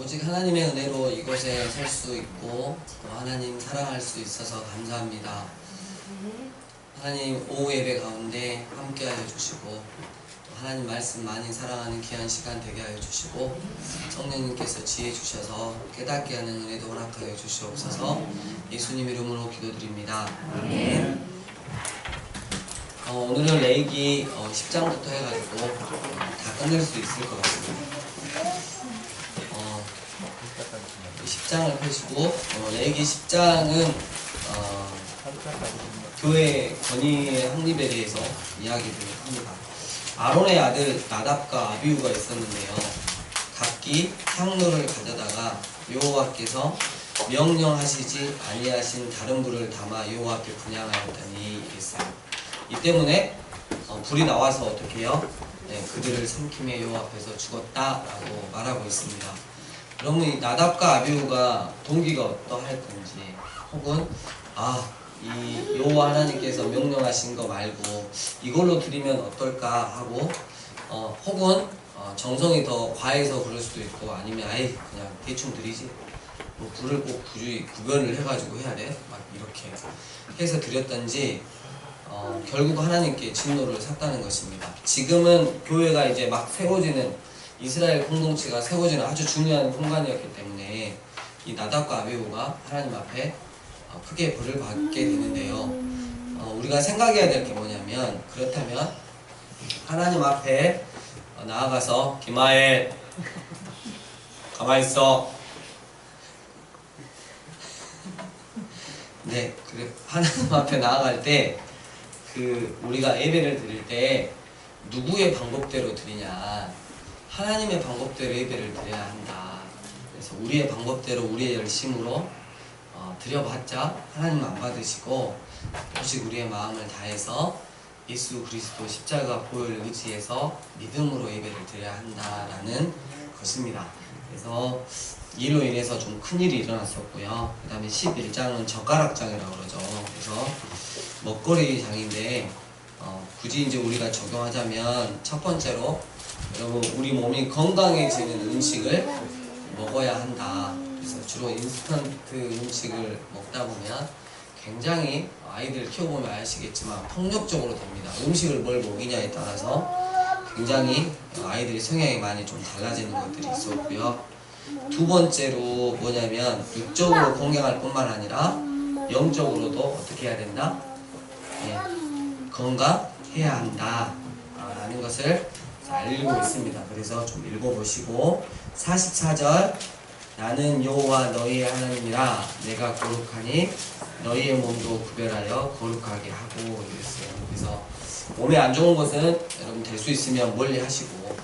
오직 하나님의 은혜로 이곳에 설 수 있고 또 하나님 사랑할 수 있어서 감사합니다. 하나님 오후 예배 가운데 함께하여 주시고 또 하나님 말씀 많이 사랑하는 귀한 시간 되게 하여 주시고 성령님께서 지혜 주셔서 깨닫게 하는 은혜도 허락하여 주시옵소서. 예수님 이름으로 기도드립니다. 아멘. 오늘은 레위기 10장부터 해가지고 다 끝낼 수 있을 것 같습니다. 10장을 펴시고 레위기 10장은 교회 권위의 확립에 대해서 이야기를 합니다. 아론의 아들 나답과 아비후가 있었는데요. 각기 향로를 가져다가 여호와께서 명령하시지 아니하신 다른 불을 담아 여호와 앞에 분향하였더니 이랬어요. 이 때문에 불이 나와서 어떻게 해요? 그들을 삼킴에 여호와 앞에서 죽었다라고 말하고 있습니다. 여러분, 이 나답과 아비후가 동기가 어떠할 건지, 혹은 이 여호와 하나님께서 명령하신 거 말고 이걸로 드리면 어떨까 하고, 혹은 정성이 더 과해서 그럴 수도 있고, 아니면 아예 그냥 대충 드리지, 뭐 불을 꼭 굳이 구별을 해가지고 해야 돼? 막 이렇게 해서 드렸던지, 결국 하나님께 진노를 샀다는 것입니다. 지금은 교회가 이제 막 세워지는, 이스라엘 공동체가 세워지는 아주 중요한 순간이었기 때문에 이 나답과 아비후가 하나님 앞에 크게 벌을 받게 되는데요. 우리가 생각해야 될 게 뭐냐면, 그렇다면 하나님 앞에 나아가서 기마엘 가만히 있어. 네, 그래. 하나님 앞에 나아갈 때 우리가 예배를 드릴 때 누구의 방법대로 드리냐, 하나님의 방법대로 예배를 드려야 한다. 그래서 우리의 방법대로 우리의 열심으로 드려봤자 하나님 안 받으시고, 오직 우리의 마음을 다해서 예수 그리스도 십자가 보혈을 의지해서 믿음으로 예배를 드려야 한다라는 것입니다. 그래서 이로 인해서 좀 큰일이 일어났었고요. 그 다음에 11장은 젓가락장이라고 그러죠. 그래서 먹거리 장인데, 굳이 이제 우리가 적용하자면 첫 번째로, 여러분, 우리 몸이 건강해지는 음식을 먹어야 한다. 그래서 주로 인스턴트 음식을 먹다 보면 굉장히, 아이들 키워보면 아시겠지만 폭력적으로 됩니다. 음식을 뭘 먹이냐에 따라서 굉장히 아이들의 성향이 많이 좀 달라지는 것들이 있었고요. 두 번째로 뭐냐면, 육적으로 건강할 뿐만 아니라 영적으로도 어떻게 해야 된다? 건강해야 한다 라는 것을 잘 읽고 있습니다. 그래서 좀 읽어보시고, 44절, 나는 여호와 너희의 하나님이라 내가 거룩하니 너희의 몸도 구별하여 거룩하게 하고 이랬어요. 그래서 몸에 안 좋은 것은 여러분 될 수 있으면 멀리 하시고,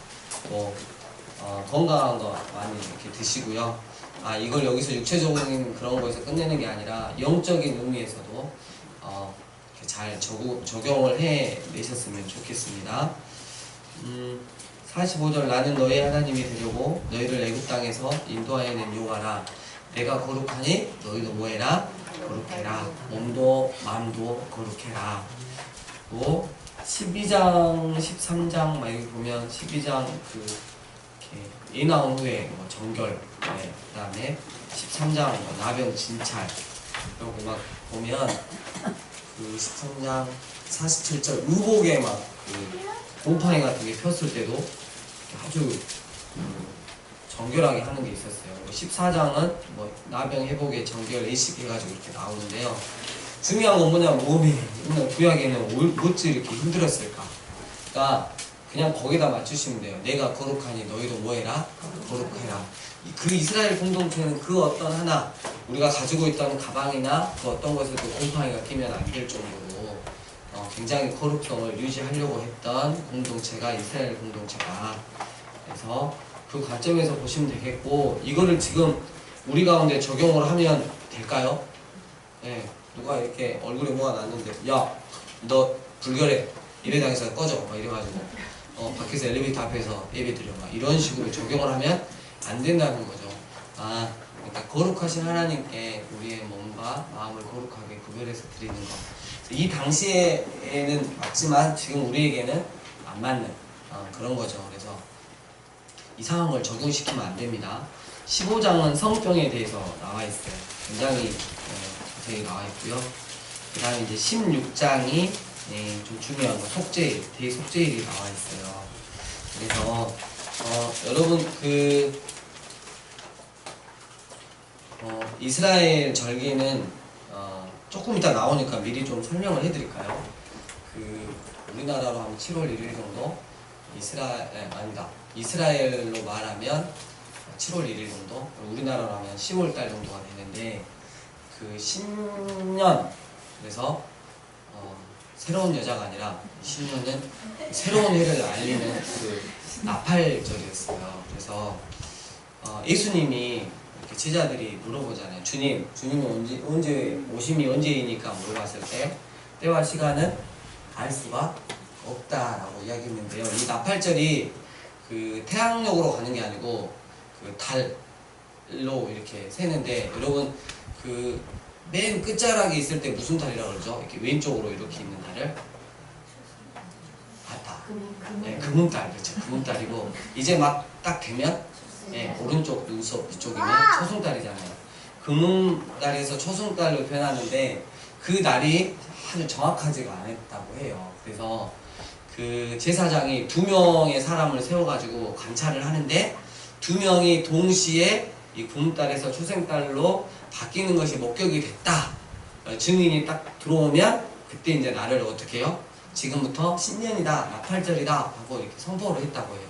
또 건강한 거 많이 이렇게 드시고요. 이걸 여기서 육체적인 그런 거에서 끝내는 게 아니라 영적인 의미에서도 잘 적용을 해내셨으면 좋겠습니다. 45절, 나는 너희 하나님이 되려고 너희를 애굽 땅에서 인도하여 낸 여호와라. 내가 거룩하니 너희도 뭐해라? 거룩해라. 몸도 마음도 거룩해라. 또 12장 13장 막 여기 보면 12장 이렇게 이 나온 후에 정결, 그 다음에 13장 나병 진찰, 그리고 막 보면 13장 47절 의복에 막 곰팡이 같은 게 폈을 때도 아주 정결하게 하는 게 있었어요. 14장은 나병 회복에 정결 예식 해가지고 이렇게 나오는데요. 중요한 건 뭐냐면, 몸이 구약에는 어찌 이렇게 힘들었을까? 그러니까 그냥 거기다 맞추시면 돼요. 내가 거룩하니 너희도 뭐해라? 거룩해라. 그 이스라엘 공동체는 그 어떤 하나, 우리가 가지고 있던 가방이나 그 어떤 것에도 곰팡이가 끼면 안 될 정도로 굉장히 거룩성을 유지하려고 했던 공동체가 이스라엘 공동체가. 그래서 그 관점에서 보시면 되겠고, 이거를 지금 우리 가운데 적용을 하면 될까요? 누가 이렇게 얼굴에 뭐가 났는데, 야, 너 불결해, 예배당에서 꺼져, 막 이래가지고 밖에서 엘리베이터 앞에서 예배 드려, 막 이런 식으로 적용을 하면 안 된다는 거죠. 그러니까 거룩하신 하나님께 우리의 몸과 마음을 거룩하게 구별해서 드리는 것. 이 당시에는 맞지만 지금 우리에게는 안 맞는 그런 거죠. 그래서 이상한 걸 적용시키면 안 됩니다. 15장은 성병에 대해서 나와 있어요. 굉장히 자세히 나와 있고요. 그 다음에 이제 16장이 좀 중요한 거, 속죄일, 대속죄일이 나와 있어요. 그래서 여러분 이스라엘 절기는 조금 이따 나오니까 미리 좀 설명을 해드릴까요? 우리나라로 하면 7월 1일 정도, 이스라엘로 말하면 7월 1일 정도, 우리나라로 하면 10월 달 정도가 되는데, 신년, 그래서 새로운 여자가 아니라 신년은 새로운 해를 알리는 나팔절이었어요. 그래서 예수님이 이렇게 제자들이 물어보잖아요. 주님이 언제 오심이 언제이니까 물어봤을 때 때와 시간은 알 수가 없다라고 이야기했는데요. 이 나팔절이 태양력으로 가는 게 아니고 달로 이렇게 세는데, 여러분 맨 끝자락에 있을 때 무슨 달이라고 그러죠? 이렇게 왼쪽으로 이렇게 있는 달을 네, 금음달. 그렇죠. 금음달이고, 이제 막 딱 되면 오른쪽 눈썹 이쪽이면 초승달이잖아요. 금음달에서 초승달로 변하는데 그 날이 아주 정확하지가 않았다고 해요. 그래서 제사장이 2명의 사람을 세워가지고 관찰을 하는데, 2명이 동시에 이 금음달에서 초승달로 바뀌는 것이 목격이 됐다. 증인이 딱 들어오면 그때 이제 나를 어떻게 해요? 지금부터 신년이다, 나팔절이다 하고 이렇게 선포를 했다고 해요.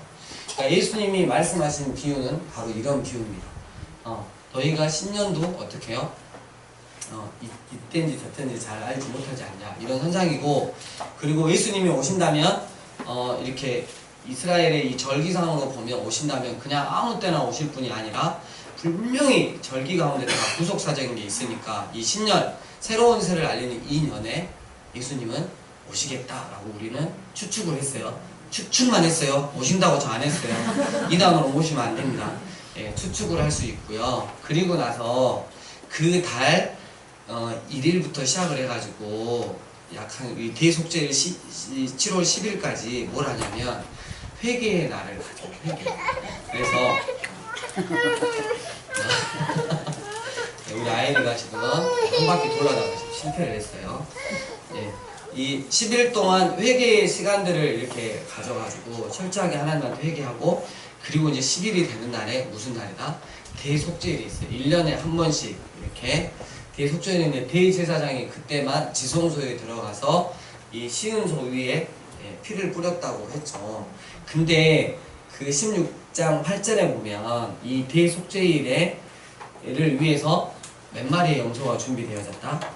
그러니까 예수님이 말씀하신 비유는 바로 이런 비유입니다. 너희가 신년도 어떻게 해요? 이때인지 저때인지 잘 알지 못하지 않냐, 이런 현상이고, 그리고 예수님이 오신다면 이렇게 이스라엘의 이 절기상으로 보면 오신다면 그냥 아무 때나 오실 분이 아니라 분명히 절기 가운데다가 구속사적인 게 있으니까, 이 신년, 새로운 새를 알리는 이 년에 예수님은 오시겠다라고 우리는 추측을 했어요. 추측만 했어요. 오신다고 저 안 했어요. 이 단어로 모시면 안 됩니다. 추측을 할 수 있고요. 그리고 나서 그 달 1일부터 시작을 해가지고 약 한 대속죄일 7월 10일까지 뭘 하냐면 회개의 날을 가져요. 회개. 그래서 우리 아이가 지금 한 바퀴 돌아다가 지금 실패를 했어요. 이 10일 동안 회개의 시간들을 이렇게 가져가지고 철저하게 하나님한테 회개하고, 그리고 이제 10일이 되는 날에 무슨 날이다? 대속죄일이 있어요. 1년에 한 번씩 이렇게 대속죄일인데, 대제사장이 그때만 지성소에 들어가서 이 시은소 위에 피를 뿌렸다고 했죠. 근데 16장 8절에 보면 이 대속죄일을 위해서 몇 마리의 염소가 준비되어졌다?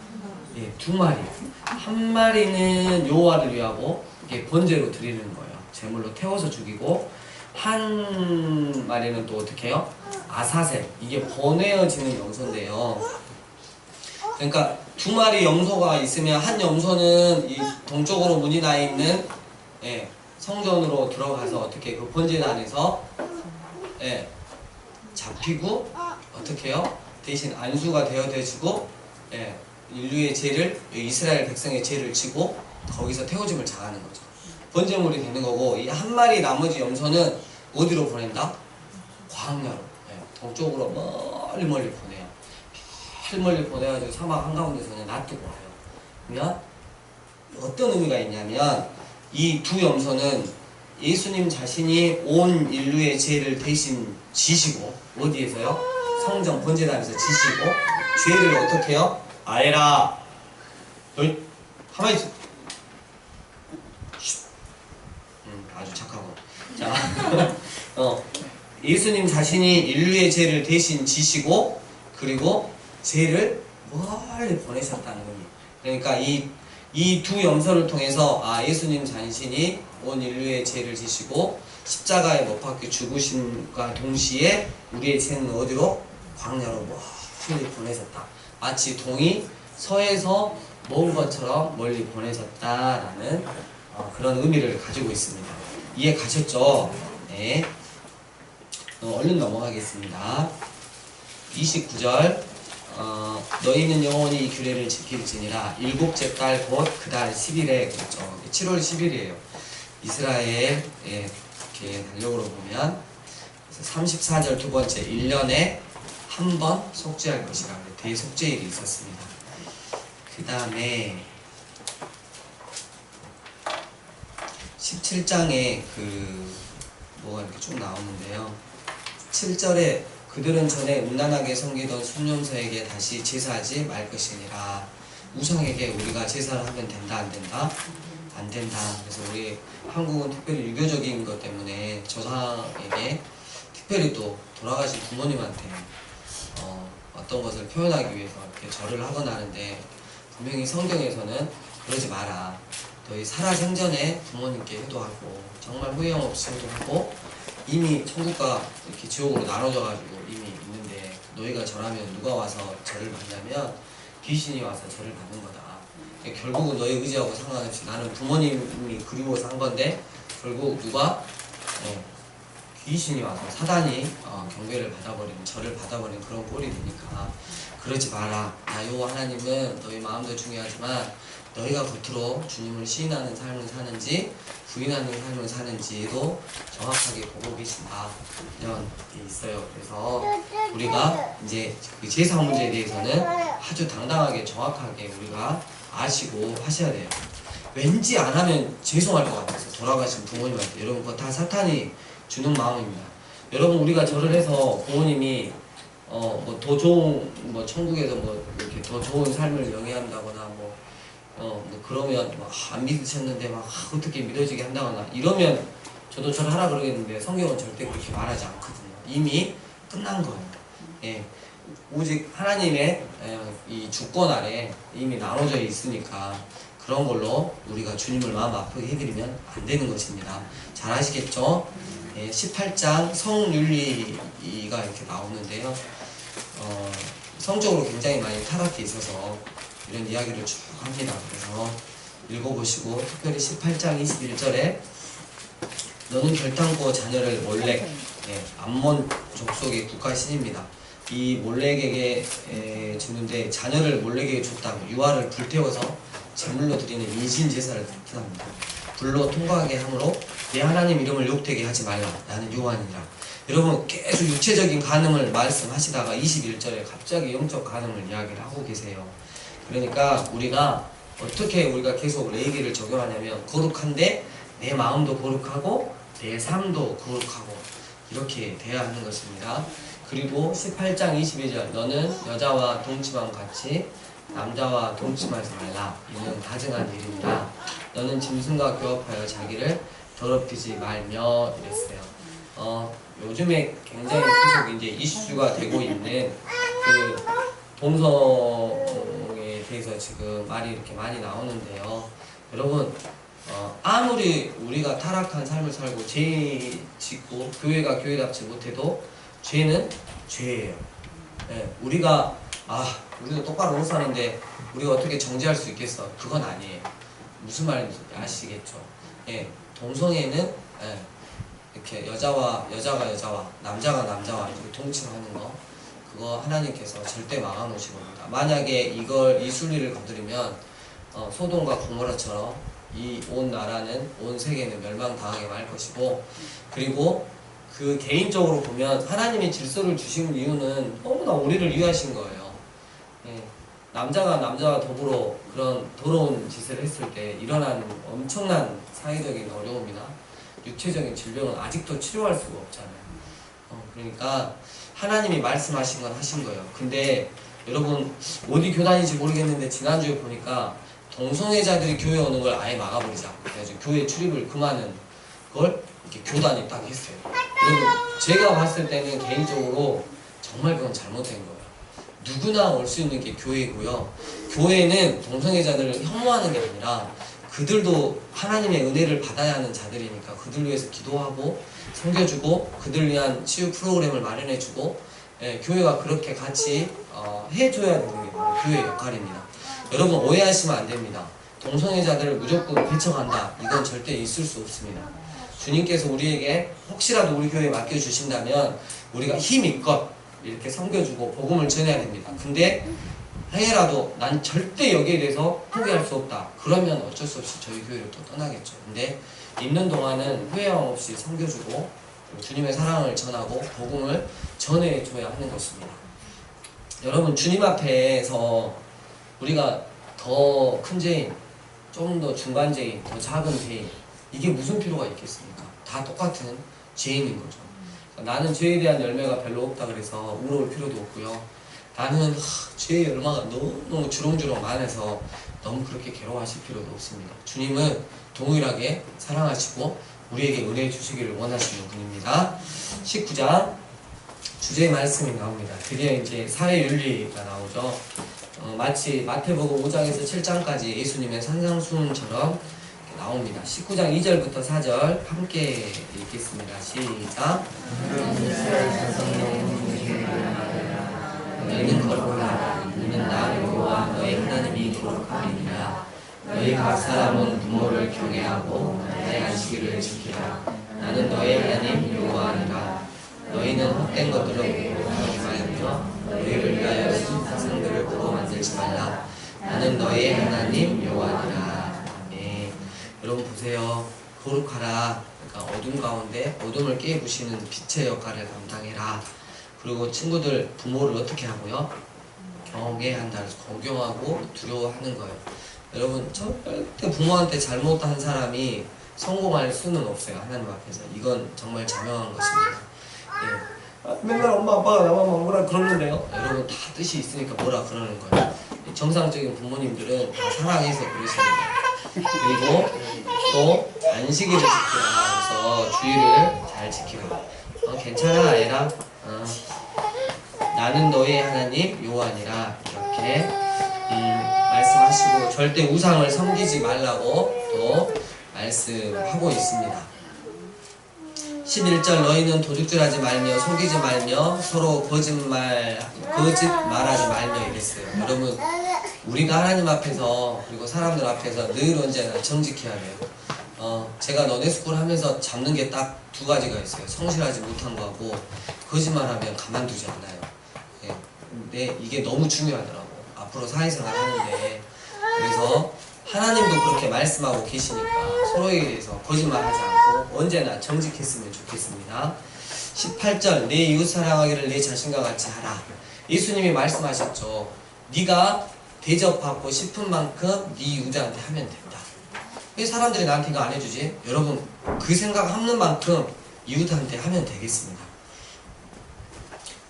2마리. 한 마리는 여호와를 위하고 이게 번제로 드리는 거예요. 제물로 태워서 죽이고, 한 마리는 또 어떻게 해요? 아사셀. 이게 번외어지는 염소인데요. 그러니까 2마리 염소가 있으면, 한 염소는 이 동쪽으로 문이 나 있는 성전으로 들어가서 어떻게 그 번제단에서 잡히고, 어떻게 해요? 대신 안수가 되어지고, 인류의 죄를, 이스라엘 백성의 죄를 지고 거기서 태워짐을 당하는 거죠. 번제물이 되는 거고, 이 한 마리 나머지 염소는 어디로 보낸다? 광야로, 동쪽으로 멀리 보내요. 멀리 보내가지고 사막 한가운데서 그냥 놔두고 와요. 그러면 어떤 의미가 있냐면, 이 2 염소는 예수님 자신이 온 인류의 죄를 대신 지시고, 어디에서요? 성전 번제단에서 지시고, 죄를 어떻게 해요? 아에라, 너희 가만히 있어. 아주 착하고. 자, 예수님 자신이 인류의 죄를 대신 지시고, 그리고 죄를 멀리 보내셨다는 의미. 그러니까 이 2 염소를 통해서 예수님 자신이 온 인류의 죄를 지시고 십자가에 못 박혀 죽으심과 동시에 우리의 죄는 어디로? 광야로 멀리 보내셨다. 마치 동이 서에서 먼 것처럼 멀리 보내셨다라는 그런 의미를 가지고 있습니다. 이해 가셨죠? 네. 얼른 넘어가겠습니다. 29절. 너희는 영원히 이 규례를 지킬지니라. 7째 달 곧 그 달 10일에, 그렇죠. 7월 10일이에요. 이스라엘 이렇게 달력으로 보면 34절 두 번째 1년에 한 번 속죄할 것이라 대속죄일이 있었습니다. 그 다음에 17장에 뭐가 이렇게 쭉 나오는데요. 7절에 그들은 전에 음란하게 섬기던 순념서에게 다시 제사하지 말 것이니라. 우상에게 우리가 제사를 하면 된다 안 된다? 안 된다. 그래서 우리 한국은 특별히 유교적인 것 때문에 조상에게 특별히 또 돌아가신 부모님한테 어떤 것을 표현하기 위해서 이렇게 절을 하거나 하는데, 분명히 성경에서는 그러지 마라. 너희 살아생전에 부모님께 효도하고 정말 후회함 없이 효도하고, 이미 천국과 이렇게 지옥으로 나눠져 가지고 이미 있는데 너희가 절하면 누가 와서 절을 받냐면 귀신이 와서 절을 받는 거다. 결국은 너희 의지하고 상관없이 나는 부모님이 그리워서 한 건데 결국 누가 귀신이 와서 사단이 경배를 받아버리는, 절을 받아버리는 그런 꼴이 되니까 그러지 마라. 요 하나님은 너희 마음도 중요하지만 너희가 겉으로 주님을 시인하는 삶을 사는지 부인하는 삶을 사는지도 정확하게 보고 계신다, 이런 게 있어요. 그래서 우리가 이제 그 제사 문제에 대해서는 아주 당당하게 정확하게 우리가 아시고 하셔야 돼요. 왠지 안 하면 죄송할 것 같아서 돌아가신 부모님한테. 여러분 그거 다 사탄이 주는 마음입니다. 여러분 우리가 절을 해서 부모님이 뭐 더 좋은 천국에서 이렇게 더 좋은 삶을 영위한다거나 그러면 안 믿으셨는데 어떻게 믿어지게 한다거나 이러면 저도 절하라 그러겠는데 성경은 절대 그렇게 말하지 않거든요. 이미 끝난 거예요. 예. 오직 하나님의 이 주권 아래 이미 나눠져 있으니까 그런 걸로 우리가 주님을 마음 아프게 해드리면 안 되는 것입니다. 잘 아시겠죠? 18장 성윤리가 이렇게 나오는데요. 성적으로 굉장히 많이 타락해 있어서 이런 이야기를 쭉 합니다. 그래서 읽어보시고, 특별히 18장 21절에 너는 결탄코 자녀를 몰렉, 암몬 족속의 국가 신입니다. 이 몰렉에게 주는데 자녀를 몰렉에게 줬다고 유아를 불태워서 제물로 드리는 인신 제사를 합니다. 불로 통과하게 함으로 내 하나님 이름을 욕되게 하지 말라. 나는 여호와니라. 여러분 계속 육체적인 간음을 말씀하시다가 21절에 갑자기 영적 간음을 이야기를 하고 계세요. 그러니까 우리가 어떻게 우리가 계속 레위기를 적용하냐면 거룩한데 내 마음도 거룩하고 내 삶도 거룩하고 이렇게 돼야 하는 것입니다. 그리고 18장 22절 너는 여자와 동침함 같이 남자와 동침하지 말라. 이는 다증한 일이니라. 너는 짐승과 교합하여 자기를 더럽히지 말며 이랬어요. 요즘에 굉장히 계속 이제 이슈가 되고 있는 그 동성에 대해서 지금 말이 이렇게 많이 나오는데요. 여러분 아무리 우리가 타락한 삶을 살고 죄 짓고 교회가 교회답지 못해도 죄는 죄예요. 우리가 우리도 똑바로 못 사는데 우리가 어떻게 정죄할 수 있겠어? 그건 아니에요. 무슨 말인지 아시겠죠? 동성애는 이렇게 여자가 여자와 남자가 남자와 이렇게 동침하는 거, 그거 하나님께서 절대 막아놓으신 겁니다. 만약에 이 순리를 건드리면 소돔과 고모라처럼 이 온 나라는, 온 세계는 멸망당하게 말 것이고, 그리고 그 개인적으로 보면 하나님이 질서를 주신 이유는 너무나 우리를 위하신 거예요. 남자가 남자와 더불어 그런 더러운 짓을 했을 때 일어나는 엄청난 사회적인 어려움이나 육체적인 질병은 아직도 치료할 수가 없잖아요. 그러니까 하나님이 말씀하신 건 하신 거예요. 근데 여러분 어디 교단인지 모르겠는데 지난주에 보니까 동성애자들이 교회 오는 걸 아예 막아버리자. 그래서 교회 출입을 금하는 걸 이렇게 교단이 딱 했어요. 여러분 제가 봤을 때는 개인적으로 정말 그건 잘못된 거예요. 누구나 올 수 있는 게 교회고요. 교회는 동성애자들을 혐오하는 게 아니라 그들도 하나님의 은혜를 받아야 하는 자들이니까 그들 위해서 기도하고 섬겨주고 그들 위한 치유 프로그램을 마련해주고, 교회가 그렇게 같이 해줘야 되는 게 바로 교회의 역할입니다. 여러분 오해하시면 안 됩니다. 동성애자들을 무조건 배척한다, 이건 절대 있을 수 없습니다. 주님께서 우리에게 혹시라도 우리 교회에 맡겨주신다면 우리가 힘있껏 이렇게 섬겨주고 복음을 전해야 됩니다. 근데 행여라도 난 절대 여기에 대해서 포기할 수 없다, 그러면 어쩔 수 없이 저희 교회를 또 떠나겠죠. 근데 있는 동안은 후회함 없이 섬겨주고 주님의 사랑을 전하고 복음을 전해줘야 하는 것입니다. 여러분, 주님 앞에서 우리가 더 큰 죄인, 좀 더 중간 죄인, 더 작은 죄인, 이게 무슨 필요가 있겠습니까? 다 똑같은 죄인인 거죠. 나는 죄에 대한 열매가 별로 없다 그래서 울어올 필요도 없고요. 나는 죄의 열매가 너무 주렁주렁 많아서 너무 그렇게 괴로워하실 필요도 없습니다. 주님은 동일하게 사랑하시고 우리에게 은혜 주시기를 원하시는 분입니다. 19장 주제의 말씀이 나옵니다. 드디어 이제 사회윤리가 나오죠. 마치 마태복음 5장에서 7장까지 예수님의 산상수훈처럼 나옵니다. 19장 2절부터 4절 함께 읽겠습니다. 시작. 너희는 거룩하라. 이는 나 여호와 너희 하나님이 거룩하리니라. 너희 각 사람은 부모를 경외하고 나의 안식일을 지키라. 나는 너희 하나님 여호와니라. 너희는 헛된 것들을 공부하지 말며 너희를 위하여 신상들을 보고 만들지 말라. 나는 너희 하나님 여호와니라. 네. 여러분 보세요. 거룩하라. 그러니까 어둠 가운데 어둠을 깨부시는 빛의 역할을 감당해라. 그리고 친구들 부모를 어떻게 하고요? 경외한다. 그래서 공경하고 두려워하는 거예요. 여러분 절대 부모한테 잘못한 사람이 성공할 수는 없어요. 하나님 앞에서. 이건 정말 자명한 것입니다. 예. 맨날 엄마 아빠가 나만 뭐라 그러는데요. 여러분 다 뜻이 있으니까 뭐라 그러는 거예요. 정상적인 부모님들은 다 사랑해서 그러십니다. 그리고 또 안식일을 지키라. 그래서 주의를 잘 지키라. 괜찮아 애라. 나는 너의 하나님 여호와니라. 이렇게 말씀하시고 절대 우상을 섬기지 말라고 또 말씀하고 있습니다. 11절 너희는 도둑질하지 말며 속이지 말며 서로 거짓말하지 말며 이랬어요. 여러분 우리가 하나님 앞에서 그리고 사람들 앞에서 늘 언제나 정직해야 돼요. 제가 너네스쿨 하면서 잡는 게 딱 두 가지가 있어요. 성실하지 못한 거하고 거짓말하면 가만두지 않아요. 예. 근데 이게 너무 중요하더라고. 앞으로 사회생활 하는데. 그래서 하나님도 그렇게 말씀하고 계시니까 서로에 대해서 거짓말하지 않고 언제나 정직했으면 좋겠습니다. 18절 내 이웃 사랑하기를 내 자신과 같이 하라. 예수님이 말씀하셨죠. 네가 대접받고 싶은 만큼 네 이웃한테 하면 된다. 왜 사람들이 나한테 이거 안 해주지? 여러분 그 생각하는 만큼 이웃한테 하면 되겠습니다.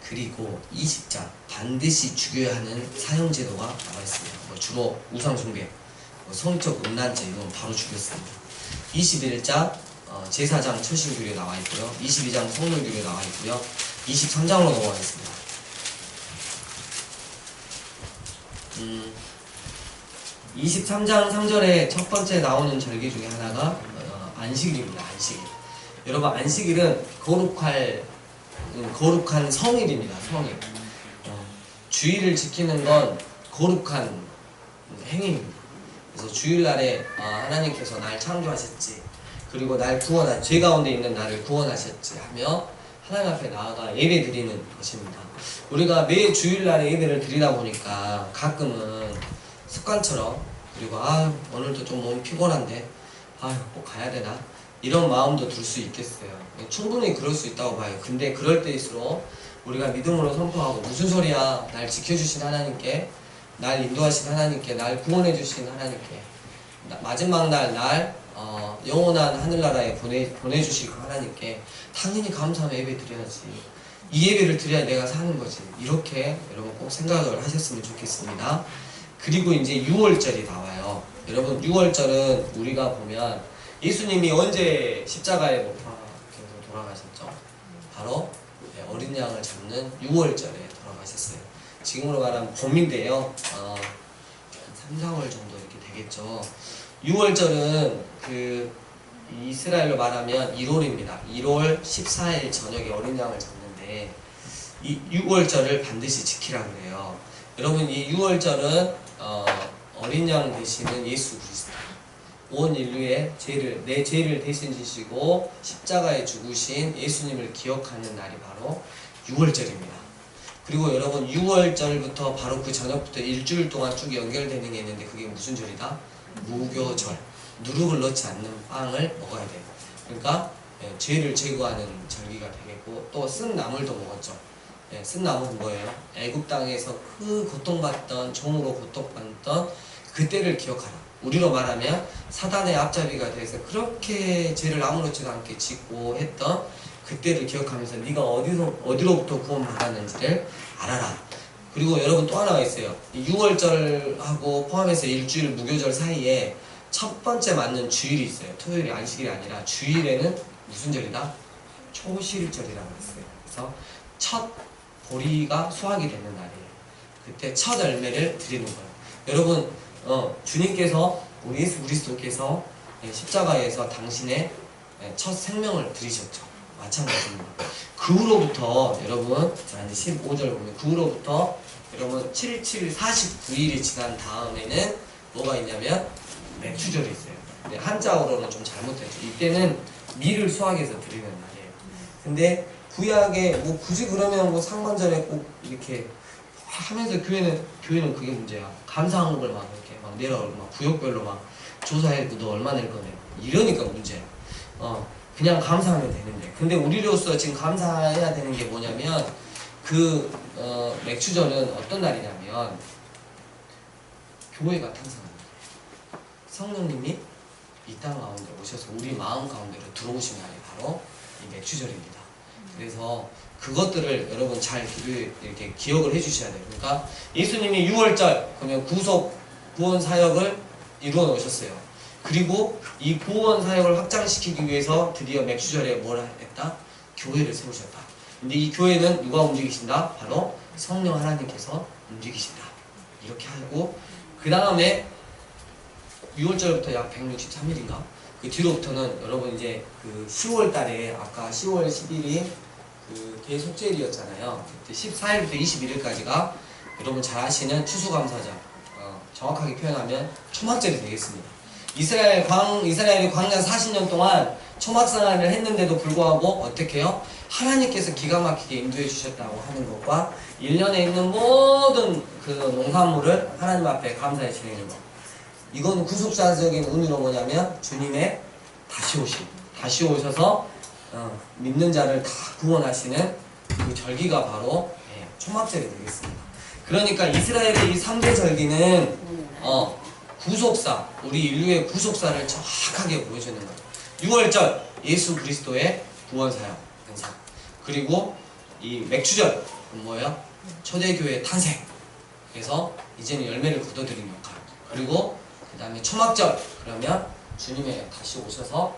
그리고 20장 반드시 죽여야 하는 사형제도가 나와 있습니다. 주로 우상숭배, 성적 음란죄 이건 바로 죽였습니다. 21장 제사장 처신규례 나와 있고요. 22장 성물규례 나와 있고요. 23장으로 넘어가겠습니다. 23장 3절에 첫 번째 나오는 절기 중에 하나가 안식일입니다. 안식일. 여러분 안식일은 거룩한 성일입니다. 성일. 주일을 지키는 건 거룩한 행위입니다. 그래서 주일날에 하나님께서 날 창조하셨지, 그리고 날 죄 가운데 있는 나를 구원하셨지 하며 하나님 앞에 나아가 예배 드리는 것입니다. 우리가 매 주일날에 예배를 드리다 보니까 가끔은 습관처럼, 그리고 오늘도 좀 몸이 피곤한데 꼭 가야 되나? 이런 마음도 들 수 있겠어요. 충분히 그럴 수 있다고 봐요. 근데 그럴 때일수록 우리가 믿음으로 선포하고 무슨 소리야, 날 지켜주신 하나님께, 날 인도하신 하나님께, 날 구원해 주신 하나님께, 마지막 날 영원한 하늘나라에 보내주실 그 하나님께 당연히 감사하며 예배 드려야지. 이 예배를 드려야 내가 사는 거지. 이렇게 여러분 꼭 생각을 하셨으면 좋겠습니다. 그리고 이제 6월절이 나와요. 여러분 6월절은 우리가 보면 예수님이 언제 십자가에 못 박혀서 돌아가셨죠? 바로 어린 양을 잡는 6월절에 돌아가셨어요. 지금으로 말하면 봄인데요. 3, 4월 정도 이렇게 되겠죠. 6월절은 그 이스라엘로 말하면 1월입니다. 1월 14일 저녁에 어린 양을 잡는데 이 6월절을 반드시 지키라 그래요. 여러분 이 6월절은 어린 양 되시는 예수 그리스도, 온 인류의 내 죄를 대신 지시고 십자가에 죽으신 예수님을 기억하는 날이 바로 6월절입니다. 그리고 여러분 6월절부터 바로 그 저녁부터 일주일 동안 쭉 연결되는 게 있는데 그게 무슨 절이다? 무교절. 누룩을 넣지 않는 빵을 먹어야 돼요. 그러니까 죄를 제거하는 절기가 되겠고 또 쓴 나물도 먹었죠. 쓴 나물은 뭐예요? 애굽 땅에서 그 고통받던 종으로 고통받던 그때를 기억하라. 우리로 말하면 사단의 앞잡이가 돼서 그렇게 죄를 아무렇지도 않게 짓고 했던 그때를 기억하면서 네가 어디로부터 구원받았는지를 알아라. 그리고 여러분 또 하나가 있어요. 6월절하고 포함해서 일주일 무교절 사이에 첫 번째 맞는 주일이 있어요. 토요일이 안식일이 아니라 주일에는 무슨 절이다? 초실절이라고 했어요. 그래서 첫 보리가 수확이 되는 날이에요. 그때 첫 열매를 드리는 거예요. 여러분 주님께서 우리 예수 그리스도께서 십자가에서 당신의 첫 생명을 드리셨죠. 마찬가지입니다. 그 후로부터 여러분 자 이제 15절 보면 그 후로부터 여러분 7일 49일이 지난 다음에는 뭐가 있냐면 맥추절이 있어요. 근데 한자어로는 좀 잘못됐죠. 이때는 밀을 수확해서 드리는 날이에요. 근데 구약에 뭐 굳이 그러면 뭐 상반절에 꼭 이렇게 하면서 교회는 그게 문제야. 감사 항목을 막 이렇게 막 내려오고 막 구역별로 막 조사해도 너 얼마 낼 거냐 이러니까 문제야. 그냥 감사하면 되는데. 근데 우리로서 지금 감사해야 되는 게 뭐냐면 그 맥추절은 어떤 날이냐면 교회가 탄생합니다. 성령님이 이 땅 가운데 오셔서 우리 마음 가운데로 들어오신 날이 바로 이 맥추절입니다. 그래서 그것들을 여러분 잘 이렇게 기억을 해주셔야 돼요. 그러니까 예수님이 6월절 그러면 구원 사역을 이루어 놓으셨어요. 그리고 이 구원 사역을 확장시키기 위해서 드디어 맥추절에 뭘 했다? 교회를 세우셨다. 근데 이 교회는 누가 움직이신다? 바로 성령 하나님께서 움직이신다. 이렇게 하고 그 다음에 6월절부터 약 163일인가? 그 뒤로부터는 여러분 이제 그 10월 달에 아까 10월 10일이 그 대속죄일이었잖아요. 그때 14일부터 21일까지가 여러분 잘 아시는 추수감사절, 정확하게 표현하면 초막절이 되겠습니다. 이스라엘이 광야 40년 동안 초막생활을 했는데도 불구하고 어떻게 해요? 하나님께서 기가 막히게 인도해 주셨다고 하는 것과 1년에 있는 모든 그 농산물을 하나님 앞에 감사해 드리는 것. 이건 구속사적인 의미로 뭐냐면 주님의 다시 오셔서 믿는 자를 다 구원하시는 그 절기가 바로 초막절이 되겠습니다. 그러니까 이스라엘의 이 3대 절기는 구속사, 우리 인류의 구속사를 정확하게 보여주는 거예요. 6월절, 예수 그리스도의 구원사역 행사. 그리고 이 맥추절, 뭐예요? 초대교회 탄생. 그래서 이제는 열매를 거둬들이는 역할. 그리고 그 다음에 초막절, 그러면 주님의 다시 오셔서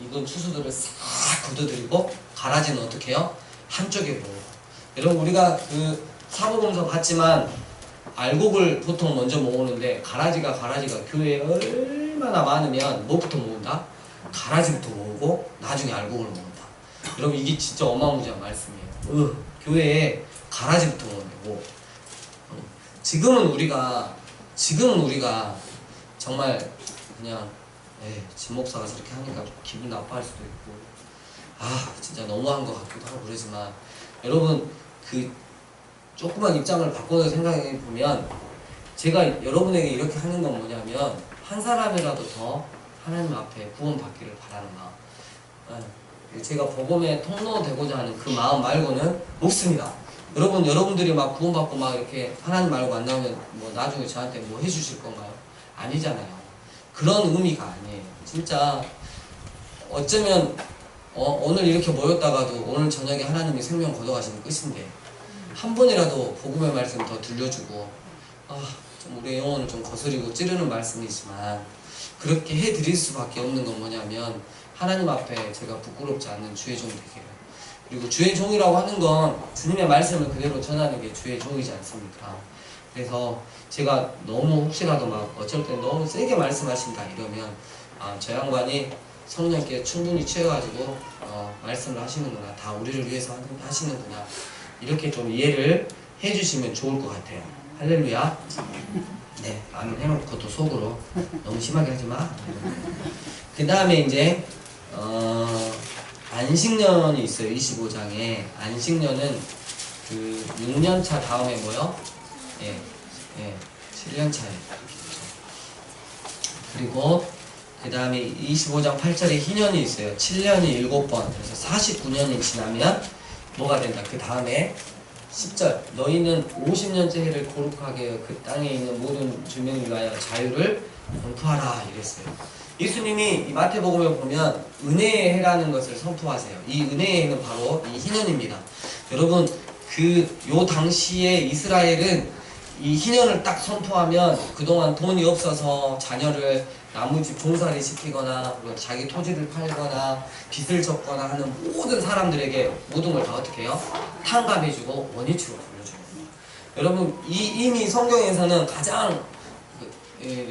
익은 추수들을 싹 거둬들이고 가라지는 어떻게 해요? 한쪽에 모으고. 여러분 우리가 그 사복음서 봤지만 알곡을 보통 먼저 모으는데 가라지가 교회에 얼마나 많으면 뭐부터 모은다? 가라지부터 모으고 나중에 알곡을 모은다. 여러분 이게 진짜 어마무지한 말씀이에요. 교회에 가라지부터 모은다고. 지금은 우리가 정말 그냥 진 목사가 저렇게 하니까 기분 나빠할 수도 있고 진짜 너무한 것 같기도 하고 그러지만 여러분 그 조그만 입장을 바꿔서 생각해 보면 제가 여러분에게 이렇게 하는 건 뭐냐면 한 사람이라도 더 하나님 앞에 구원받기를 바라는 마음. 제가 복음의 통로되고자 하는 그 마음 말고는 없습니다. 여러분들이 막 구원받고 막 이렇게 하나님 말고 안 나오면 뭐 나중에 저한테 뭐 해주실 건가요? 아니잖아요. 그런 의미가 아니에요. 진짜 어쩌면 오늘 이렇게 모였다가도 오늘 저녁에 하나님이 생명 걷어가시면 끝인데 한 번이라도 복음의 말씀 더 들려주고 좀 우리의 영혼을 좀 거스리고 찌르는 말씀이지만 그렇게 해드릴 수밖에 없는 건 뭐냐면 하나님 앞에 제가 부끄럽지 않는 주의 종 되기를. 그리고 주의 종이라고 하는 건 주님의 말씀을 그대로 전하는 게 주의 종이지 않습니까? 그래서 제가 너무 혹시라도 막 어쩔 땐 너무 세게 말씀하신다 이러면 저 양반이 성령께 충분히 취해가지고 말씀을 하시는구나, 다 우리를 위해서 하시는구나, 이렇게 좀 이해를 해주시면 좋을 것 같아요. 할렐루야. 네, 아멘 해놓고 또 속으로 너무 심하게 하지마. 그 다음에 이제 안식년이 있어요. 25장에 안식년은 그 6년차 다음에 뭐요? 7년차에 그리고 그 다음에 25장 8절에 희년이 있어요. 7년이 7번. 그래서 49년이 지나면 뭐가 된다. 그 다음에 10절 너희는 50년째 해를 거룩하게 그 땅에 있는 모든 주민을 위하여 자유를 선포하라 이랬어요. 예수님이 이 마태복음을 보면 은혜의 해라는 것을 선포하세요. 이 은혜의 해는 바로 이 희년입니다. 여러분 요 당시에 이스라엘은 이 희년을 딱 선포하면 그동안 돈이 없어서 자녀를 나무집 종살이 시키거나 자기 토지를 팔거나 빚을 졌거나 하는 모든 사람들에게 모든 걸 다 어떻게 해요? 탕감해주고 원위치로 돌려줘요. 여러분 이미 성경에서는 가장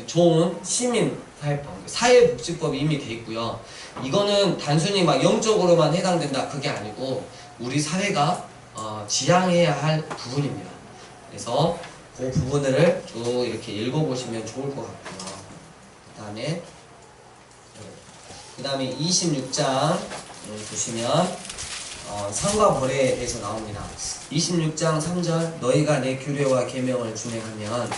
좋은 시민 사회법, 사회복지법이 이미 돼 있고요. 이거는 단순히 막 영적으로만 해당된다 그게 아니고 우리 사회가 지향해야 할 부분입니다. 그래서 그 부분을 쭉 이렇게 읽어보시면 좋을 것 같고요. 그 다음에 26장 보시면 상과 벌에 대해서 나옵니다. 26장 3절 너희가 내 규례와 계명을 준행하면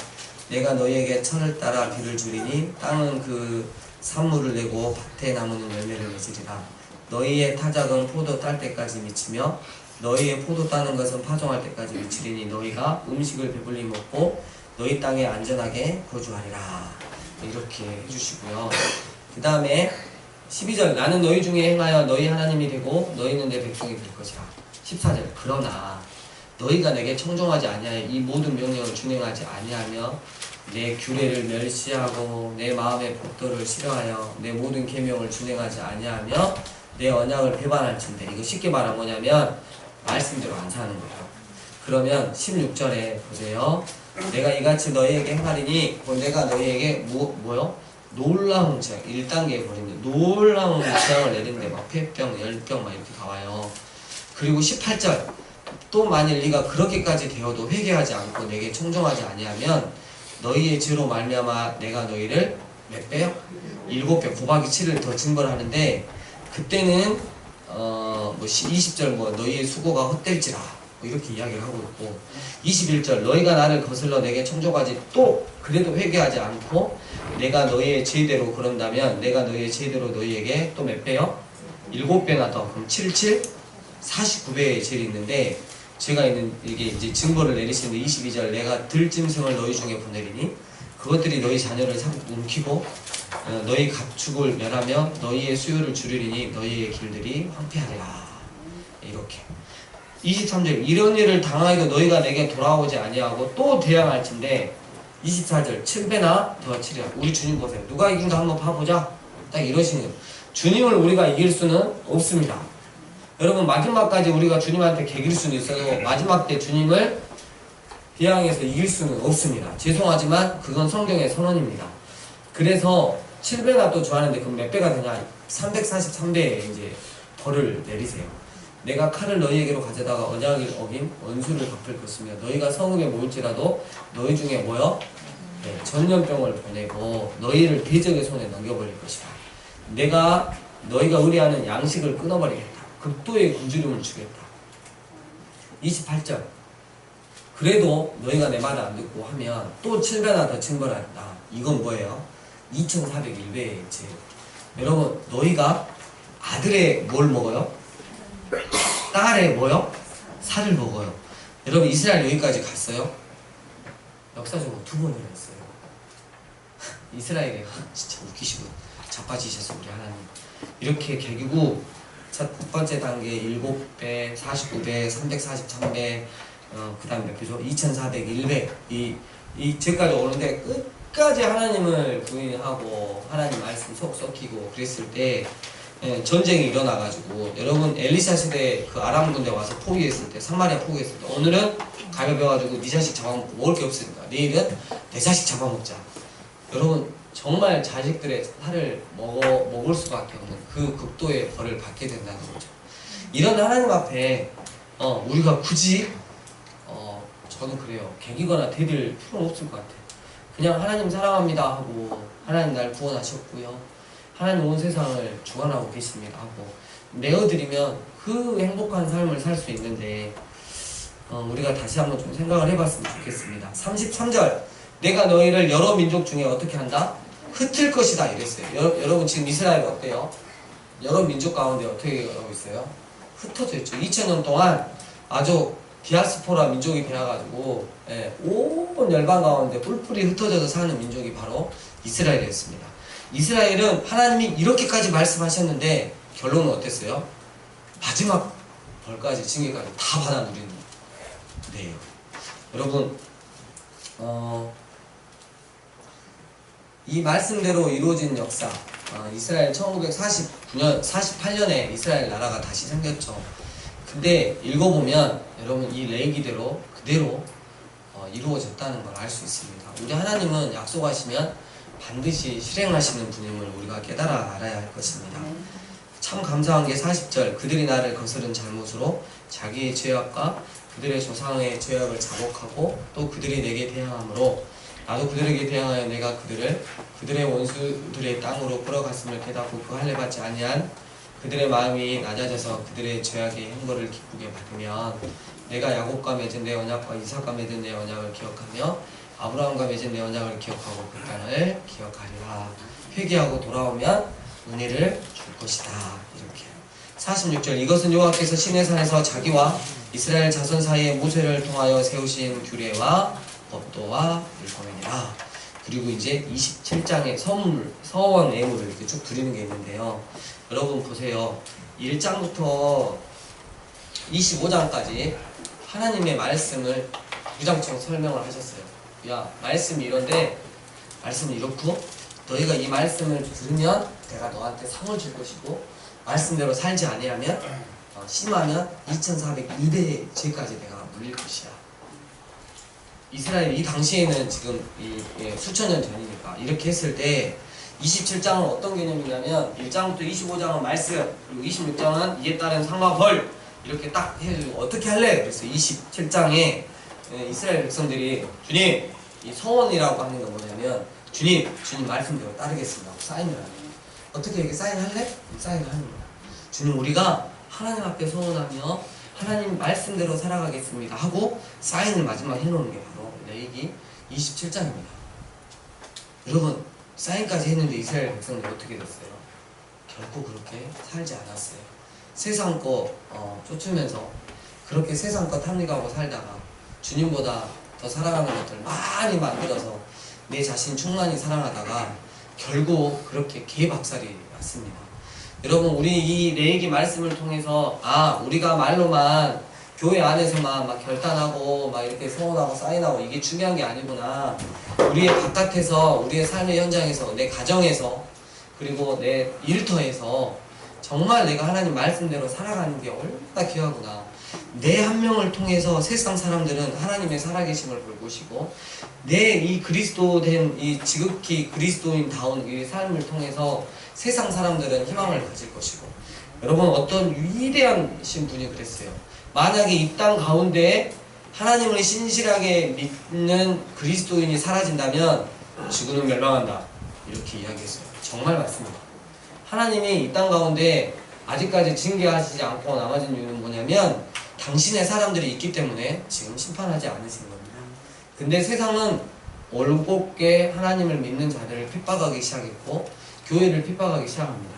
내가 너희에게 천을 따라 비를 주리니 땅은 그 산물을 내고 밭에 나무는 열매를 맺으리라. 너희의 타작은 포도 딸 때까지 미치며 너희의 포도 따는 것은 파종할 때까지 미치리니 너희가 음식을 배불리 먹고 너희 땅에 안전하게 거주하리라. 이렇게 해주시고요. 그 다음에 12절 나는 너희 중에 행하여 너희 하나님이 되고 너희는 내 백성이 될 것이라. 14절 그러나 너희가 내게 청종하지 아니하여 이 모든 명령을 준행하지 아니하며 내 규례를 멸시하고 내 마음의 법도를 싫어하여 내 모든 계명을 준행하지 아니하며 내 언약을 배반할진대. 이거 쉽게 말하면 뭐냐면 말씀대로 안 사는 거예요. 그러면 16절에 보세요. 내가 이같이 너희에게 행하리니 내가 너희에게 뭐요? 놀라운 재앙 1단계에 버리면 놀라운 재앙을 내리는데 막 폐병, 열병 막 이렇게 나와요. 그리고 18절 또 만일 네가 그렇게까지 되어도 회개하지 않고 내게 청종하지 아니하면 너희의 죄로 말미암아 내가 너희를 몇 배요? 7배 곱하기 7을 더 징벌하는데 그때는 20절 너희의 수고가 헛될지라 이렇게 이야기를 하고 있고 21절 너희가 나를 거슬러 내게 청종하지 또 그래도 회개하지 않고 내가 너희의 죄대로 그런다면 내가 너희의 죄대로 너희에게 또 몇 배요? 7배나 더. 그럼 77 49배의 죄를 있는데 죄가 있는 이게 이제 증거를 내리시는데 22절 내가 들짐승을 너희 중에 보내리니 그것들이 너희 자녀를 움키고 너희 가축을 멸하며 너희의 수요를 줄이리니 너희의 길들이 황폐하리라. 이렇게 23절 이런 일을 당하여도 너희가 내게 돌아오지 아니하고 또 대항할진대 24절 7배나 더 치리라. 우리 주님 보세요. 누가 이긴가 한번 봐보자. 딱 이러시는 거예요. 주님을 우리가 이길 수는 없습니다. 여러분 마지막까지 우리가 주님한테 개길 수는 있어도 마지막 때 주님을 대항해서 이길 수는 없습니다. 죄송하지만 그건 성경의 선언입니다. 그래서 7배나 또 주하는데 그럼 몇 배가 되냐? 343배의 이제 벌을 내리세요. 내가 칼을 너희에게로 가져다가 언약을 어긴 원수를 갚을 것이며 너희가 성읍에 모일지라도 너희 중에 뭐요? 전염병을 보내고 너희를 대적의 손에 넘겨버릴 것이다. 내가 너희가 의뢰하는 양식을 끊어버리겠다. 극도의 굶주림을 주겠다. 28절 그래도 너희가 내 말을 안 듣고 하면 또 7배나 더 징벌한다. 이건 뭐예요? 2401배의 죄. 여러분 너희가 아들의 뭘 먹어요? 딸의 뭐요? 살을 먹어요. 여러분 이스라엘 여기까지 갔어요? 역사적으로 2번이나 했어요. 이스라엘에 진짜 웃기시고 자빠지셔서 우리 하나님 이렇게 개기고 첫 번째 단계 7배, 49배, 343배 그 다음에 몇 배죠? 2401배 이 죄까지 오는데 끝까지 하나님을 부인하고 하나님 말씀 속 썩히고 그랬을 때 전쟁이 일어나가지고 여러분 엘리사 시대 그 아람 군대 와서 포위했을 때 사마리아 포위했을 때 오늘은 가벼워가지고 네 자식 잡아먹고 먹을 게 없으니까 내일은 내 자식 잡아먹자. 여러분 정말 자식들의 살을 먹을 수밖에 없는 그 극도의 벌을 받게 된다는 거죠. 이런 하나님 앞에 우리가 굳이 저는 그래요. 개기거나 대들 필요는 없을 것 같아요. 그냥 하나님 사랑합니다 하고 하나님 날 구원하셨고요. 하나님 온 세상을 주관하고 계십니다 하고 내어드리면 그 행복한 삶을 살 수 있는데 우리가 다시 한번 좀 생각을 해봤으면 좋겠습니다. 33절 내가 너희를 여러 민족 중에 어떻게 한다? 흩을 것이다 이랬어요. 여러분 지금 이스라엘 어때요? 여러 민족 가운데 어떻게 하고 있어요? 흩어져 있죠. 2000년 동안 아주 디아스포라 민족이 되어가지고 온 열방 가운데 뿔뿔이 흩어져서 사는 민족이 바로 이스라엘이었습니다. 이스라엘은 하나님이 이렇게까지 말씀하셨는데 결론은 어땠어요? 마지막 벌까지 징계까지 다 받아 누리는 데예요. 여러분 이 말씀대로 이루어진 역사 이스라엘 1949년 48년에 이스라엘 나라가 다시 생겼죠. 근데 읽어보면 여러분 이 레위기대로 그대로 이루어졌다는 걸 알 수 있습니다. 우리 하나님은 약속하시면 반드시 실행하시는 분임을 우리가 깨달아 알아야 할 것입니다. 참 감사한 게 40절 그들이 나를 거스른 잘못으로 자기의 죄악과 그들의 조상의 죄악을 자복하고 또 그들이 내게 대항함으로 나도 그들에게 대항하여 내가 그들의 원수들의 땅으로 끌어갔음을 깨닫고 그 할례 받지 아니한 그들의 마음이 낮아져서 그들의 죄악의 형벌을 기쁘게 받으면 내가 야곱과 맺은 내 언약과 이삭과 맺은 내 언약을 기억하며 아브라함과 맺은 내 언약을 기억하고 그 땅을 기억하리라. 회개하고 돌아오면 은혜를 줄 것이다. 이렇게 46절 이것은 여호와께서 시내산에서 자기와 이스라엘 자손 사이에 모세를 통하여 세우신 규례와 법도와 율법이니라. 그리고 이제 27장의 서원 예물을 이렇게 쭉 드리는 게 있는데요. 여러분 보세요. 1장부터 25장까지 하나님의 말씀을 주장처럼 설명을 하셨어요. 야, 말씀이 이런데 말씀은 이렇고 너희가 이 말씀을 들으면 내가 너한테 상을 줄 것이고 말씀대로 살지 아니하면 심하면 2402배의 죄까지 내가 물릴 것이야. 이스라엘이 이 당시에는 지금 수천 년 전이니까 이렇게 했을 때 27장은 어떤 개념이냐면 1장부터 25장은 말씀 그리고 26장은 이에 따른 상과 벌 이렇게 딱 해가지고 어떻게 할래? 그래서 27장에 이스라엘 백성들이 주님 이 서원이라고 하는 건 뭐냐면 주님 말씀대로 따르겠습니다 하고 사인을 하는 거예요. 어떻게 이렇게 사인할래? 사인을 하는 거예요. 주님 우리가 하나님 앞에 서원하며 하나님 말씀대로 살아가겠습니다 하고 사인을 마지막 해놓는 게 바로 레위기 27장입니다. 여러분 사인까지 했는데 이스라엘 백성들이 어떻게 됐어요? 결코 그렇게 살지 않았어요. 세상 거 쫓으면서 그렇게 세상 거 탐닉하고 살다가 주님보다 더 사랑하는 것들 많이 만들어서 내 자신 충만히 사랑하다가 결국 그렇게 개박살이 났습니다. 여러분 우리 이 레위기 말씀을 통해서 우리가 말로만 교회 안에서만 막 결단하고 막 이렇게 서원하고 사인하고 이게 중요한 게 아니구나. 우리의 바깥에서 우리의 삶의 현장에서 내 가정에서 그리고 내 일터에서 정말 내가 하나님 말씀대로 살아가는 게 얼마나 귀하구나. 내 한 명을 통해서 세상 사람들은 하나님의 살아계심을 볼 것이고 내 이 그리스도된 이 지극히 그리스도인다운 이 삶을 통해서 세상 사람들은 희망을 가질 것이고 여러분 어떤 위대하신 분이 그랬어요. 만약에 이 땅 가운데 하나님을 신실하게 믿는 그리스도인이 사라진다면 지구는 멸망한다 이렇게 이야기했어요. 정말 맞습니다. 하나님이 이 땅 가운데 아직까지 징계하시지 않고 남아진 이유는 뭐냐면 당신의 사람들이 있기 때문에 지금 심판하지 않으신 겁니다. 근데 세상은 올곧게 하나님을 믿는 자들을 핍박하기 시작했고 교회를 핍박하기 시작합니다.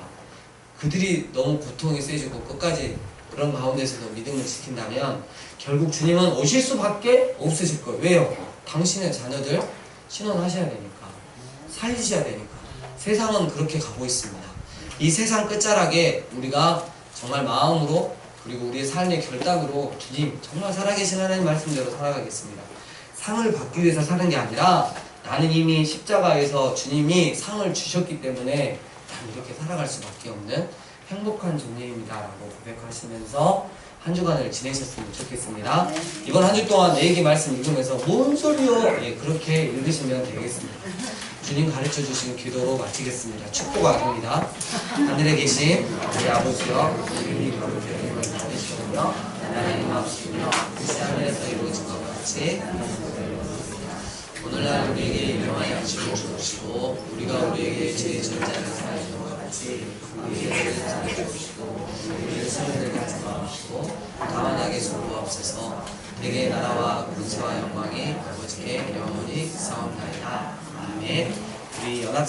그들이 너무 고통이 세지고 끝까지 그런 가운데서도 믿음을 지킨다면 결국 주님은 오실 수밖에 없으실 거예요. 왜요? 당신의 자녀들 신원하셔야 되니까 살리셔야 되니까. 세상은 그렇게 가고 있습니다. 이 세상 끝자락에 우리가 정말 마음으로 그리고 우리의 삶의 결단으로 주님 정말 살아계신 하나님 말씀대로 살아가겠습니다. 상을 받기 위해서 사는 게 아니라 나는 이미 십자가에서 주님이 상을 주셨기 때문에 나는 이렇게 살아갈 수밖에 없는 행복한 존재입니다 라고 고백하시면서 한 주간을 지내셨으면 좋겠습니다. 이번 한 주 동안 레위기 말씀 읽으면서 뭔 소리요? 그렇게 읽으시면 되겠습니다. 주님 가르쳐 주신 기도로 마치겠습니다. 축도가 아닙니다. 하늘에 계신 우리 아버지여 이름이 거룩히 여김을 받으시오며 나라의 임하시며 뜻이 하늘에서 이루어진 것 같이 오늘날 우리에게 일용할 양식을 주시고 우리가 우리에게 죄 지은 자를 사하여 주는 것 같이 우리에게 죄를 사하여 주시고 우리를 시험에 가지 마시고 다만하게 소부하옵소서. 대개 나라와 군사와 영광이 아버지께 영원히 싸움나이다. 아멘. 우리 연합